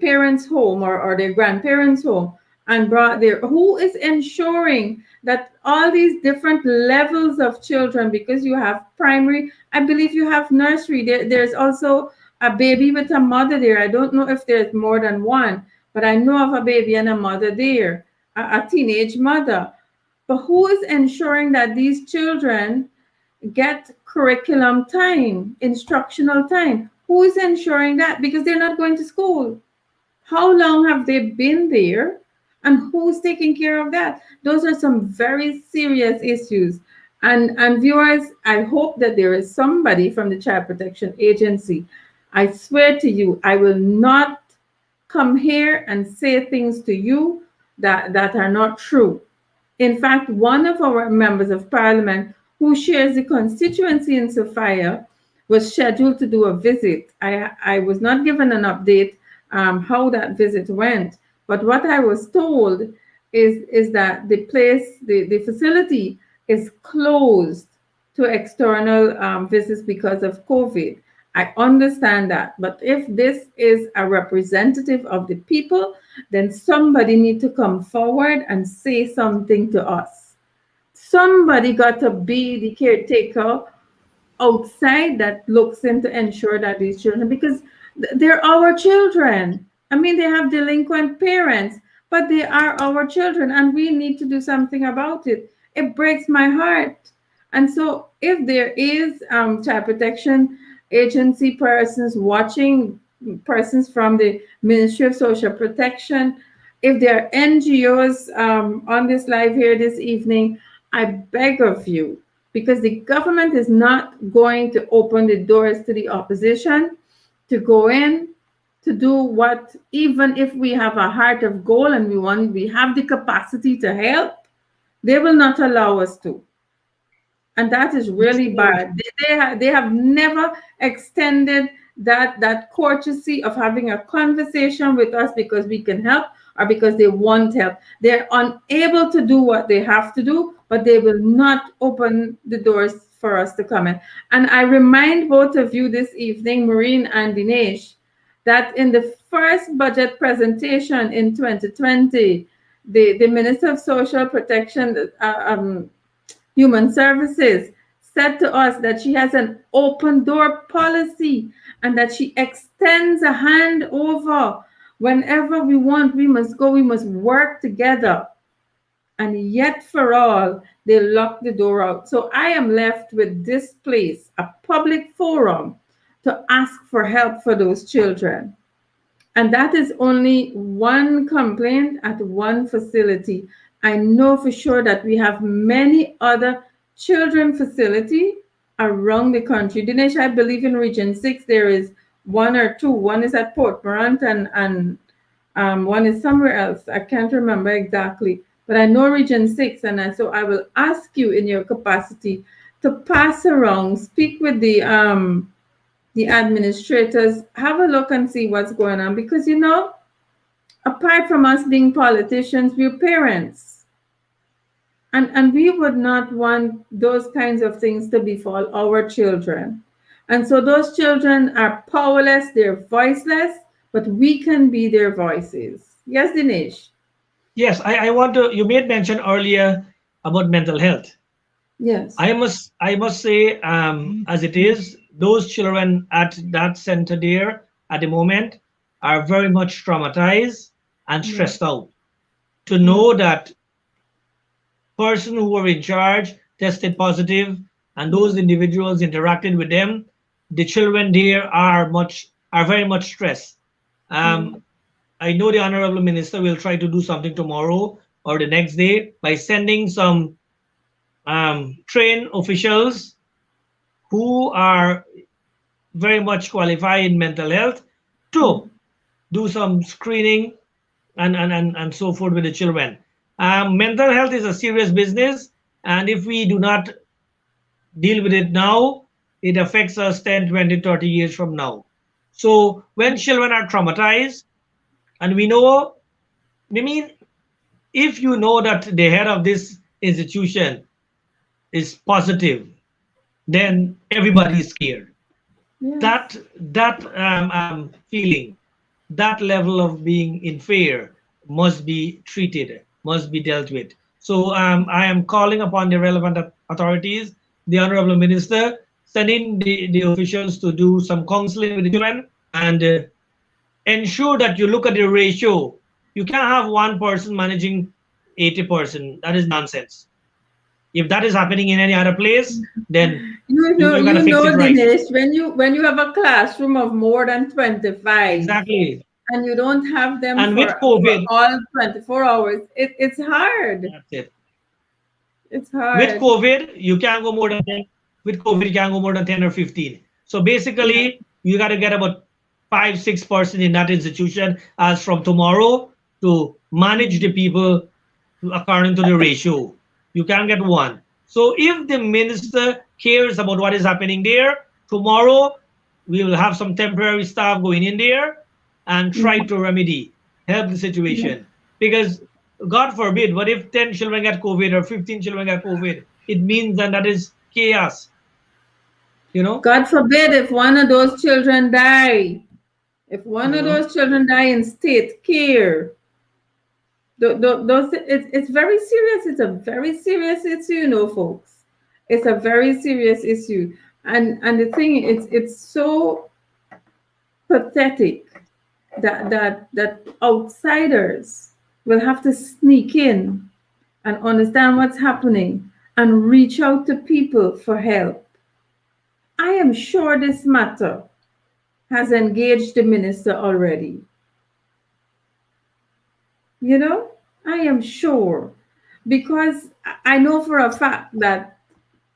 parents' home or their grandparents' home and brought there. Who is ensuring that all these different levels of children, because you have primary, I believe you have nursery, there's also a baby with a mother there. I don't know if there's more than one, but I know of a baby and a mother there, a teenage mother. But who is ensuring that these children get curriculum time, instructional time? Who is ensuring that? Because they're not going to school. How long have they been there? And who's taking care of that? Those are some very serious issues. And viewers, I hope that there is somebody from the Child Protection Agency. I swear to you, I will not come here and say things to you that are not true. In fact, one of our members of parliament who shares the constituency in Sophia was scheduled to do a visit. I was not given an update how that visit went, but what I was told is that the place, the facility is closed to external visits because of COVID. I understand that, but if this is a representative of the people, then somebody need to come forward and say something to us. Somebody got to be the caretaker outside that looks in to ensure that these children, because they're our children. I mean, they have delinquent parents, but they are our children, and we need to do something about it. It breaks my heart. And so, if there is child protection agency persons watching, persons from the Ministry of Social Protection, if there are NGOs on this live here this evening, I beg of you, because the government is not going to open the doors to the opposition to go in to do what, even if we have a heart of gold and we have the capacity to help, they will not allow us to. And that is really bad. They have never extended that courtesy of having a conversation with us because we can help or because they want help. They're unable to do what they have to do, but they will not open the doors for us to come in. And I remind both of you this evening, Maureen and Dinesh, that in the first budget presentation in 2020, the Minister of Social Protection, Human Services, said to us that she has an open door policy and that she extends a hand over whenever we want. We must go, we must work together. And yet for all, they lock the door out. So I am left with this place, a public forum, to ask for help for those children. And that is only one complaint at one facility. I know for sure that we have many other children facilities around the country. Dinesh, I believe in Region 6 there is one or two. One is at Port Morant and one is somewhere else. I can't remember exactly. But I know Region 6, and so I will ask you in your capacity to pass around, speak with the administrators, have a look and see what's going on. Because, you know, apart from us being politicians, we're parents. And we would not want those kinds of things to befall our children. And so those children are powerless, they're voiceless, but we can be their voices. Yes, Dinesh? Yes, I want to, you made mention earlier about mental health. Yes. I must say, as it is, those children at that center there at the moment are very much traumatized and stressed out. To know that person who were in charge tested positive and those individuals interacted with them, the children there are very much stressed. I know the Honorable Minister will try to do something tomorrow or the next day by sending some trained officials who are very much qualified in mental health to do some screening and so forth with the children. Mental health is a serious business, and if we do not deal with it now, it affects us 10, 20, 30 years from now. So when children are traumatized, and we know, I mean, if you know that the head of this institution is positive, then everybody is scared. Yes. That feeling, that level of being in fear must be treated, must be dealt with. So I am calling upon the relevant authorities, the Honorable Minister, sending the officials to do some counseling with the children and ensure that you look at the ratio. You can't have one person managing 80%. That is nonsense. If that is happening in any other place, then you gotta fix it right. Dinesh, when you have a classroom of more than 25, exactly, and you don't have them and for, with COVID, for all 24 hours, it's hard. That's it. It's hard. With COVID, you can't go more than 10. With COVID, you can't go more than 10 or 15. So basically, you got to get about 5, 6 person in that institution as from tomorrow to manage the people according to the ratio. You can get one. So if the minister cares about what is happening there, tomorrow we will have some temporary staff going in there and try to remedy, help the situation. Because God forbid, what if 10 children get COVID or 15 children get COVID? It means that is chaos. You know? God forbid if one of those children die. If one of those children die in state care, it's very serious. It's a very serious issue, folks. It's a very serious issue. And the thing is, it's so pathetic that outsiders will have to sneak in and understand what's happening and reach out to people for help. I am sure this matter has engaged the minister already. I am sure, because I know for a fact that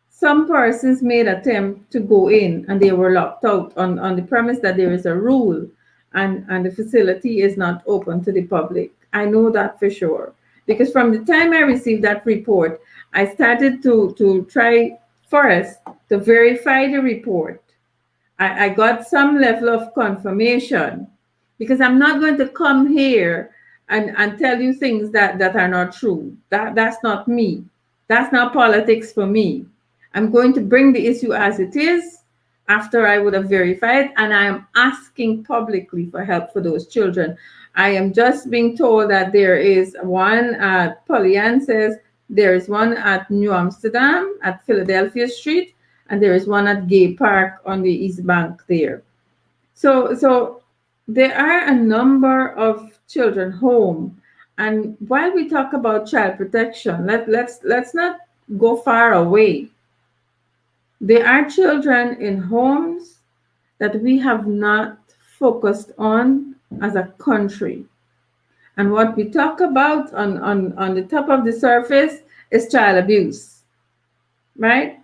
some persons made attempt to go in and they were locked out on the premise that there is a rule and the facility is not open to the public. I know that for sure, because from the time I received that report, I started to try first to verify the report. I got some level of confirmation, because I'm not going to come here and tell you things that are not true. That's not me. That's not politics for me. I'm going to bring the issue as it is after I would have verified, and I am asking publicly for help for those children. I am just being told that there is one at Pollyann says there is one at New Amsterdam at Philadelphia Street, and there is one at Gay Park on the East Bank there. So there are a number of children home. And while we talk about child protection, let's not go far away. There are children in homes that we have not focused on as a country. And what we talk about on the top of the surface is child abuse, right?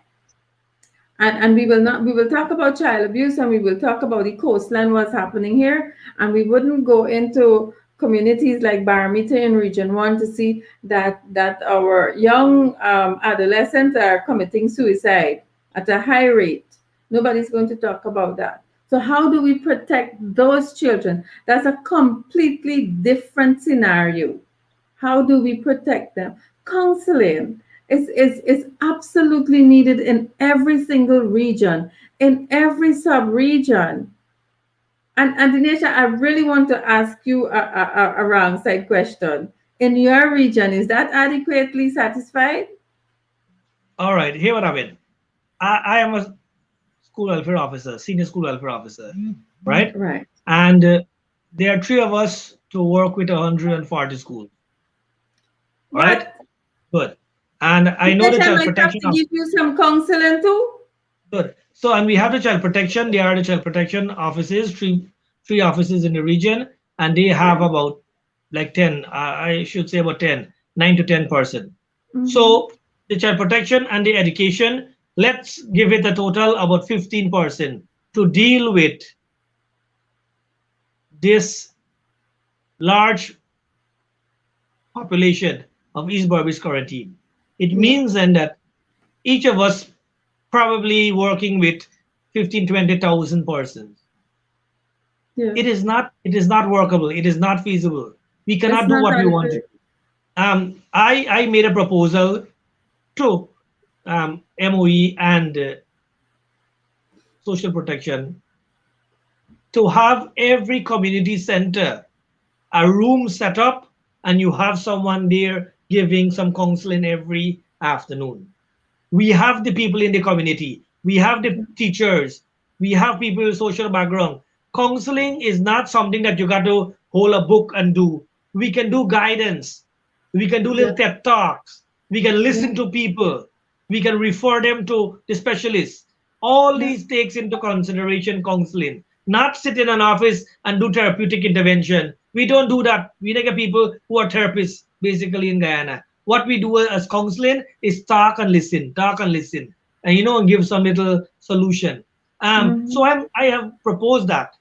And we will talk about child abuse, and we will talk about the coastline, what's happening here, and we wouldn't go into communities like Barometer in Region 1 to see that our young adolescents are committing suicide at a high rate. Nobody's going to talk about that. So how do we protect those children? That's a completely different scenario. How do we protect them? Counseling is absolutely needed in every single region, in every sub-region. And Dineshwar, I really want to ask you a wrong side question. In your region, is that adequately satisfied? All right, here what I mean. I am a school welfare officer, senior school welfare officer, right? Right. And there are 3 of us to work with 140 schools. Right? Good. And I know the child protection. I have to give you some counseling too. Good. So, and we have the child protection. There are the child protection offices, three offices in the region, and they have about like 10. I should say about 10, 9 to 10 person. So the child protection and the education, let's give it a total about 15% to deal with this large population of East Berbice quarantine. It means then that each of us probably working with 15, 20,000 persons. Yeah. It is not workable. It is not feasible. We cannot do what we want to do. I made a proposal to MOE and social protection to have every community center a room set up, and you have someone there giving some counseling every afternoon. We have the people in the community. We have the teachers. We have people with social background. Counseling is not something that you got to hold a book and do. We can do guidance. We can do little TED talks. We can listen to people. We can refer them to the specialists. All these takes into consideration counseling. Not sit in an office and do therapeutic intervention. We don't do that. We don't get people who are therapists basically in Guyana. What we do as counseling is talk and listen, and give some little solution. So I have proposed that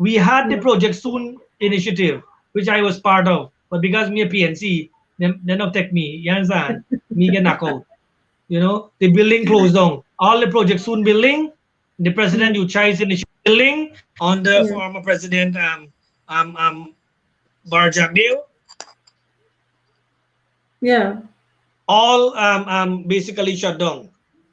We had the Project Soon initiative, which I was part of, but because me a PNC, they not take me. You understand? Me get knocked out. The building closed down. All the Project Soon building, the president you Chai's initiative building on the Yeah. former president Barjagdeo, Yeah. all basically shut down,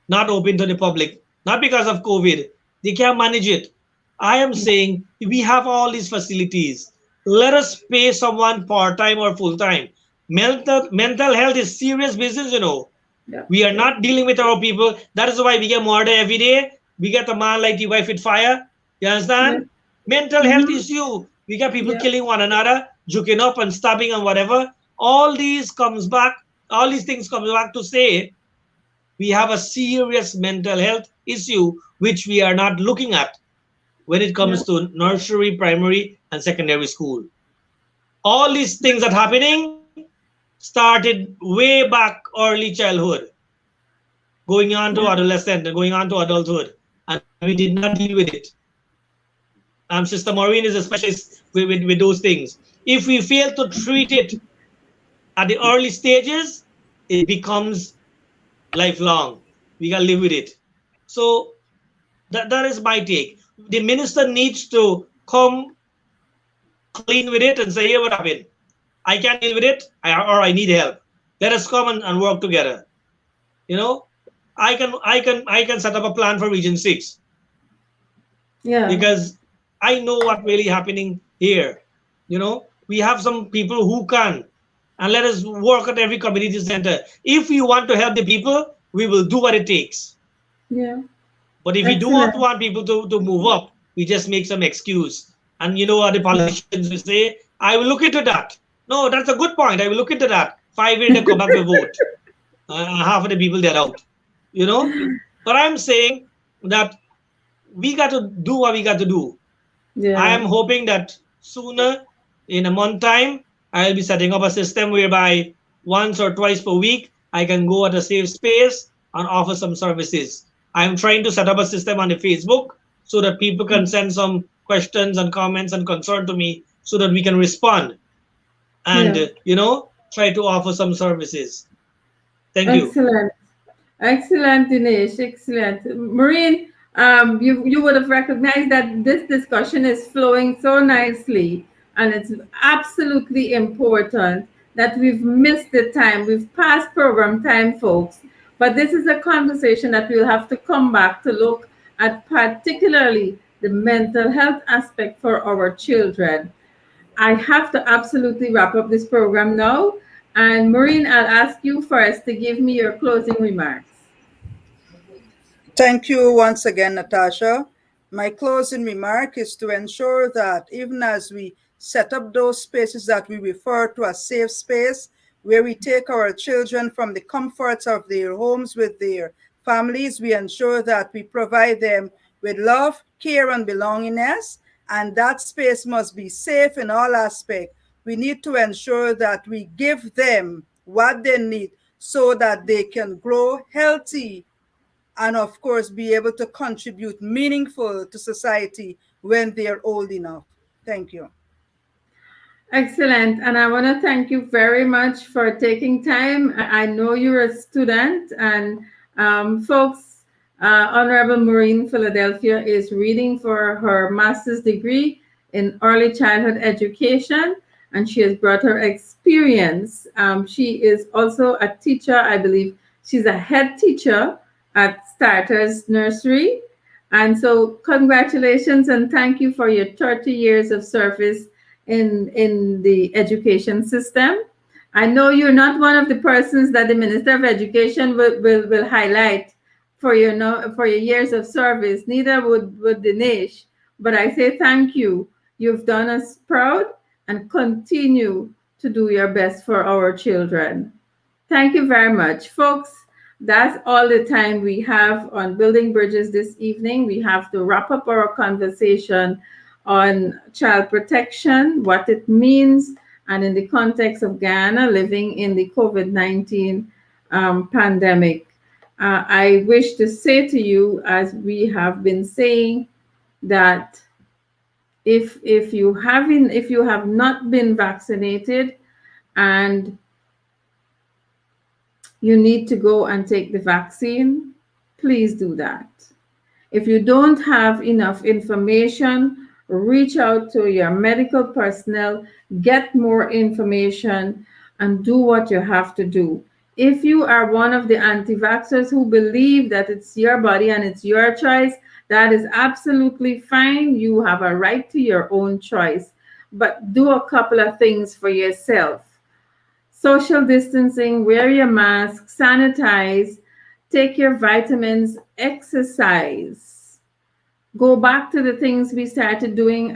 not open to the public, not because of COVID. They can't manage it. I am saying we have all these facilities. Let us pay someone part time or full time. Mental health is serious business. Yeah. We are not dealing with our people. That is why we get murder every day. We get a man like the wife with fire. You Yeah. understand? Mental health issue. We get people Yeah. killing one another, juking up and stabbing and whatever. All these comes back. All these things comes back to say we have a serious mental health issue which we are not looking at when it Yeah. comes to nursery, primary, and secondary school. All these things that happening started way back early childhood, going on to Yeah. adolescent and going on to adulthood, and we did not deal with it. Sister Maureen is a specialist with those things. If we fail to treat it at the early stages, it becomes lifelong. We gotta live with it. So that is my take. The minister needs to come clean with it and say, "Here, what happened? I can't deal with it, or I need help. Let us come and work together." You know, I can set up a plan for Region 6 Yeah. because I know what really happening here. We have some people who can, and let us work at every community center. If we want to help the people, we will do what it takes. Yeah. But if we do not Excellent. want people to move up, we just make some excuse. And you know what the politicians will say? I will look into that. No, that's a good point. I will look into that. 5 years they come back to vote. Half of the people they're out. You know? But I'm saying that we got to do what we got to do. I Yeah. am hoping that sooner, in a month time, I'll be setting up a system whereby once or twice per week, I can go at a safe space and offer some services. I'm trying to set up a system on the Facebook so that people can send some questions and comments and concern to me so that we can respond and, Yeah. try to offer some services. Thank you. Excellent. Excellent, Dinesh. Excellent. Maureen, you would have recognized that this discussion is flowing so nicely, and it's absolutely important that we've missed the time. We've passed program time, folks. But this is a conversation that we'll have to come back to look at, particularly the mental health aspect for our children. I have to absolutely wrap up this program now. And Maureen, I'll ask you first to give me your closing remarks. Thank you once again, Natasha. My closing remark is to ensure that even as we set up those spaces that we refer to as safe space, where we take our children from the comforts of their homes with their families, we ensure that we provide them with love, care, and belongingness, and that space must be safe in all aspects. We need to ensure that we give them what they need so that they can grow healthy and of course be able to contribute meaningful to society when they're old enough. Thank you. Excellent. And I want to thank you very much for taking time. I know you're a student, and folks, Honorable Maureen Philadelphia is reading for her master's degree in early childhood education, and she has brought her experience. She is also a teacher, I believe. She's a head teacher at Starters Nursery. And so, congratulations and thank you for your 30 years of service in the education system. I know you're not one of the persons that the Minister of Education will highlight for your for your years of service. Neither would Dinesh. But I say thank you. You've done us proud and continue to do your best for our children. Thank you very much, folks. That's all the time we have on Building Bridges this evening. We have to wrap up our conversation on child protection, what it means, and in the context of Guyana living in the COVID-19 pandemic. I wish to say to you, as we have been saying, that if you have not been vaccinated and you need to go and take the vaccine, please do that. If you don't have enough information, reach out to your medical personnel, get more information, and do what you have to do. If you are one of the anti-vaxxers who believe that it's your body and it's your choice, that is absolutely fine. You have a right to your own choice. But do a couple of things for yourself. Social distancing, wear your mask, sanitize, take your vitamins, exercise. Go back to the things we started doing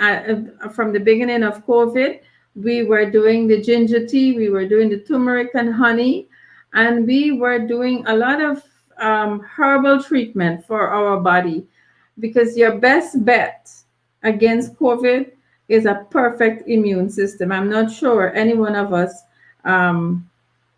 from the beginning of COVID. We were doing the ginger tea, we were doing the turmeric and honey, and we were doing a lot of herbal treatment for our body, because your best bet against COVID is a perfect immune system. I'm not sure any one of us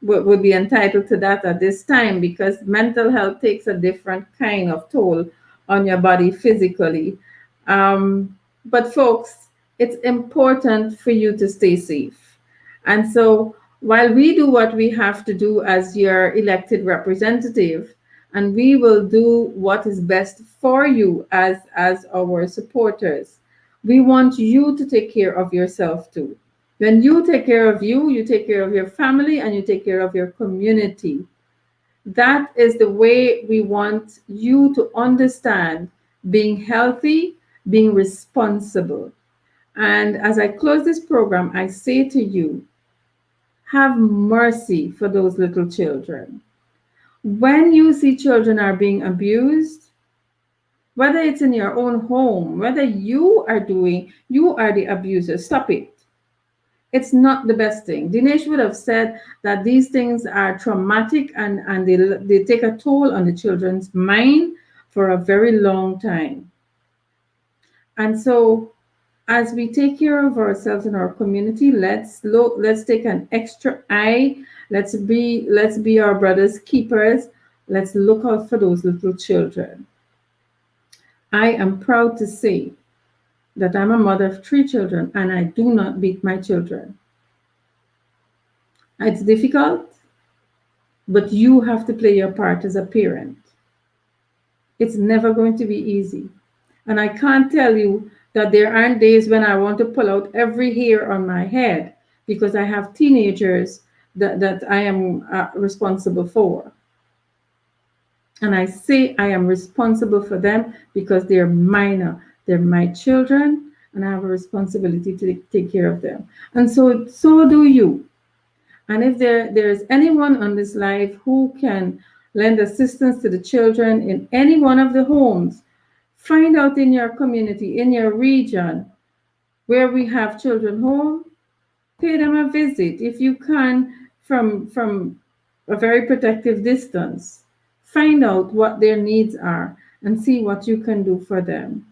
would be entitled to that at this time, because mental health takes a different kind of toll on your body physically. But folks, it's important for you to stay safe. And so while we do what we have to do as your elected representative, and we will do what is best for you as our supporters, we want you to take care of yourself too. When you take care of you, you take care of your family, and you take care of your community. That is the way we want you to understand being healthy, being responsible. And as I close this program, I say to you, have mercy for those little children. When you see children are being abused, whether it's in your own home, whether you are the abuser, stop it. It's not the best thing. Dinesh would have said that these things are traumatic and they take a toll on the children's mind for a very long time. And so as we take care of ourselves and our community, let's take an extra eye. Let's be our brother's keepers. Let's look out for those little children. I am proud to say that I'm a mother of 3 children, and I do not beat my children. It's difficult, but you have to play your part as a parent. It's never going to be easy. And I can't tell you that there aren't days when I want to pull out every hair on my head, because I have teenagers that I am responsible for. And I say I am responsible for them because they're minor. They're my children, and I have a responsibility to take care of them. And so do you. And if there's anyone on this live who can lend assistance to the children in any one of the homes, find out in your community, in your region, where we have children home, pay them a visit. If you can, from a very protective distance, find out what their needs are and see what you can do for them.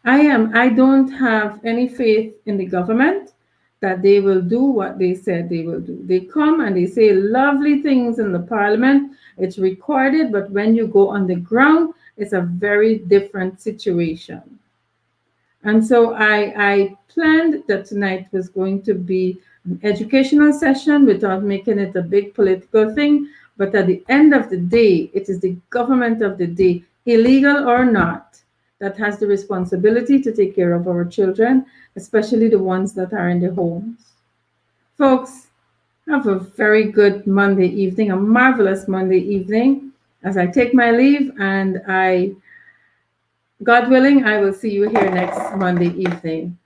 I don't have any faith in the government that they will do what they said they will do. They come and they say lovely things in the parliament. It's recorded, but when you go on the ground, it's a very different situation. And so I planned that tonight was going to be an educational session without making it a big political thing. But at the end of the day, it is the government of the day, illegal or not, that has the responsibility to take care of our children, especially the ones that are in the homes. Folks, have a very good Monday evening, a marvelous Monday evening, as I take my leave, and God willing, I will see you here next Monday evening.